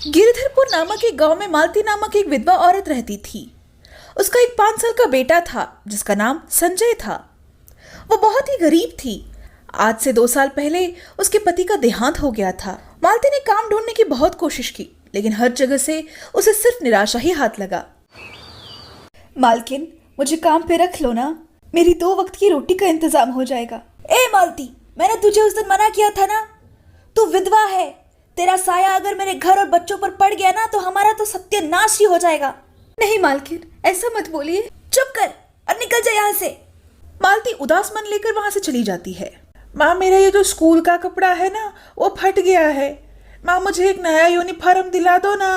गिरधरपुर नामक एक गांव में मालती नामक एक विधवा औरत रहती थी। उसका एक 5 साल का बेटा था जिसका नाम संजय था। वो बहुत ही गरीब थी। आज से 2 साल पहले उसके पति का देहांत हो गया था। मालती ने काम ढूंढने की बहुत कोशिश की, लेकिन हर जगह से उसे सिर्फ निराशा ही हाथ लगा। मालकिन, मुझे काम पे रख लो ना, मेरी 2 वक्त की रोटी का इंतजाम हो जाएगा। ए मालती, मैंने तुझे उस दिन मना किया था ना, तू विधवा है। तेरा साया अगर मेरे घर और बच्चों पर पड़ गया ना तो हमारा तो सत्यानाश ही हो जाएगा। नहीं मालकिन, ऐसा मत बोलिए। चुप कर और निकल जा यहाँ से। मालती उदास मन लेकर वहां से चली जाती है। माँ, मेरा ये जो स्कूल का कपड़ा है ना वो फट गया है। माँ, मुझे एक नया यूनिफॉर्म दिला दो ना।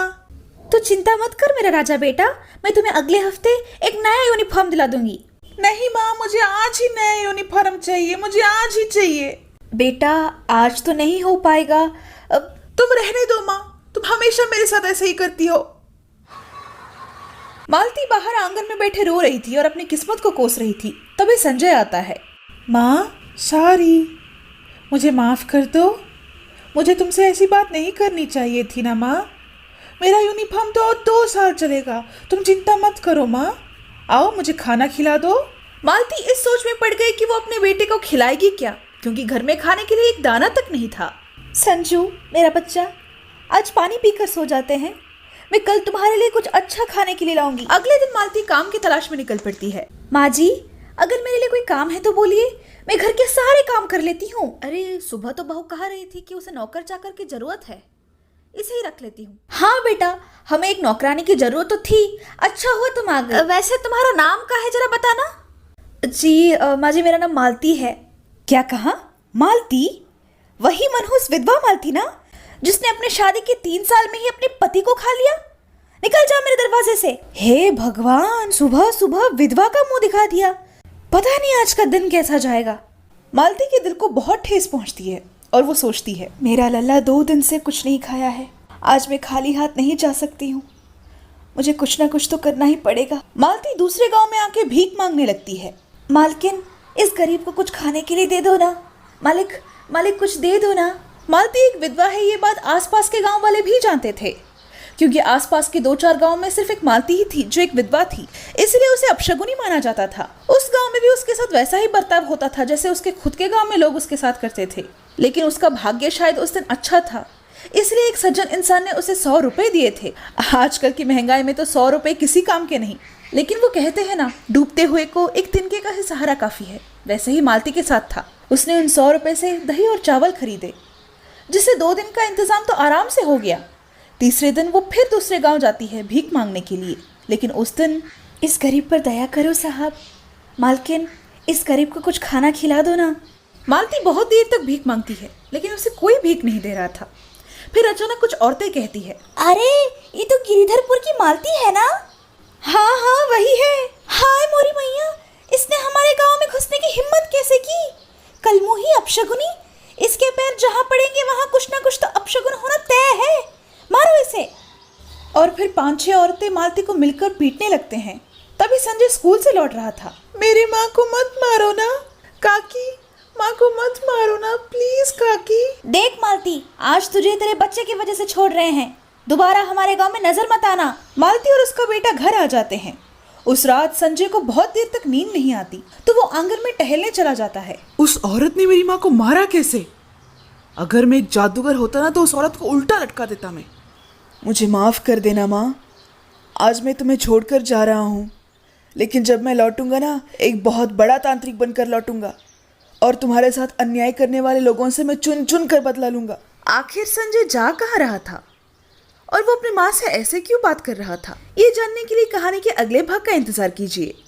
तो चिंता मत कर मेरा राजा बेटा, मैं तुम्हें अगले हफ्ते एक नया यूनिफॉर्म दिला दूंगी। नहीं माँ, मुझे आज ही नया यूनिफॉर्म चाहिए, मुझे आज ही चाहिए। बेटा, आज तो नहीं हो पाएगा। अब तुम रहने दो माँ, तुम हमेशा मेरे साथ ऐसे ही करती हो। मालती बाहर आंगन में बैठे रो रही थी और अपनी किस्मत को कोस रही थी। तभी संजय आता है। माँ, सॉरी, मुझे माफ़ कर दो। मुझे तुमसे ऐसी बात नहीं करनी चाहिए थी ना माँ। मेरा यूनिफॉर्म तो और 2 साल चलेगा, तुम चिंता मत करो माँ। आओ, मुझे खाना खिला दो। मालती इस सोच में पड़ गई कि वो अपने बेटे को खिलाएगी क्या, क्योंकि घर में खाने के लिए एक दाना तक नहीं था। संजू मेरा बच्चा, आज पानी पीकर सो जाते हैं। मैं कल तुम्हारे लिए कुछ अच्छा खाने के लिए लाऊंगी। अगले दिन मालती काम की तलाश में निकल पड़ती है। माँ जी, अगर मेरे लिए कोई काम है तो बोलिए, मैं घर के सारे काम कर लेती हूँ। अरे, सुबह तो बहू कह रही थी कि उसे नौकर चाकर की जरूरत है, इसे ही रख लेती हूँ। हाँ बेटा, हमें एक नौकरानी की जरूरत तो थी। अच्छा हुआ तुम आ गए। वैसे तुम्हारा नाम क्या है, जरा बताना। जी माँ जी, मेरा नाम मालती है। क्या कहा? मालती? वही मनहूस विधवा मालती ना, जिसने अपने शादी के 3 साल में ही अपने पति को खा लिया। निकल जा मेरे दरवाजे से। हे भगवान, सुबह सुबह विधवा का मुंह दिखा दिया। पता नहीं आज का दिन कैसा जाएगा। मालती के दिल को बहुत ठेस पहुंचती है और वो सोचती है, मेरा लल्ला 2 दिन से कुछ नहीं खाया है, आज मैं खाली हाथ नहीं जा सकती हूँ, मुझे कुछ ना कुछ तो करना ही पड़ेगा। मालती दूसरे गांव में आके भीख मांगने लगती है। मालकिन, इस गरीब को कुछ खाने के लिए दे दो ना। मालिक, मालिक कुछ दे दो ना। मालती एक विधवा है, ये बात आसपास के गांव वाले भी जानते थे, क्योंकि आसपास के 2-4 गांव में सिर्फ एक मालती ही थी जो एक विधवा थी, इसलिए उसे अपशगुनी माना जाता था। उस गांव में भी उसके साथ वैसा ही बर्ताव होता था जैसे उसके खुद के गांव में लोग उसके साथ करते थे। लेकिन उसका भाग्य शायद उस दिन अच्छा था, इसलिए एक सज्जन इंसान ने उसे 100 रुपए दिए थे। आजकल की महंगाई में तो 100 रुपए किसी काम के नहीं, लेकिन वो कहते हैं ना, डूबते हुए को एक तिनके का ही सहारा काफी है। वैसे ही मालती के साथ था। उसने उन 100 रुपए से दही और चावल खरीदे, जिससे 2 दिन का इंतजाम तो आराम से हो गया। तीसरे दिन वो फिर दूसरे गांव जाती है भीख मांगने के लिए, लेकिन उस दिन, इस गरीब पर दया करो साहब। मालकिन, इस गरीब को कुछ खाना खिला दो ना। मालती बहुत देर तक भीख मांगती है, लेकिन उसे कोई भीख नहीं दे रहा था। फिर अचानक कुछ औरतें कहती है, अरे ये तो गिरिधरपुर की मालती है ना। हाँ हाँ, वही है। हाय मोरी मैया, इसने हमारे गांव में घुसने की हिम्मत कैसे की? कलमुही अपशगुनी, इसके पैर जहां पड़ेंगे वहां कुछ ना कुछ तो अपशगुन होना तय है। मारो इसे। और फिर 5-6 औरतें मालती को मिलकर पीटने लगते हैं। तभी संजय स्कूल से लौट रहा था। मेरी माँ को मत मारो ना काकी, माँ को मत मारो ना प्लीज काकी। देख मालती, आज तुझे तेरे बच्चे की वजह से छोड़ रहे हैं, दोबारा हमारे गांव में नजर मत आना। मालती और उसका बेटा घर आ जाते हैं। उस रात संजय को बहुत देर तक नींद नहीं आती, तो वो आंगन में टहलने चला जाता है। उस औरत ने मेरी माँ को मारा कैसे? अगर मैं एक जादूगर होता ना तो उस औरत को उल्टा लटका देता मैं। मुझे माफ कर देना माँ, आज मैं तुम्हें छोड़कर जा रहा हूँ, लेकिन जब मैं लौटूंगा ना, एक बहुत बड़ा तांत्रिक बनकर लौटूंगा और तुम्हारे साथ अन्याय करने वाले लोगों से मैं चुन चुन कर बदला लूंगा। आखिर संजय जा कहाँ रहा था और वो अपनी माँ से ऐसे क्यों बात कर रहा था? ये जानने के लिए कहानी के अगले भाग का इंतजार कीजिए।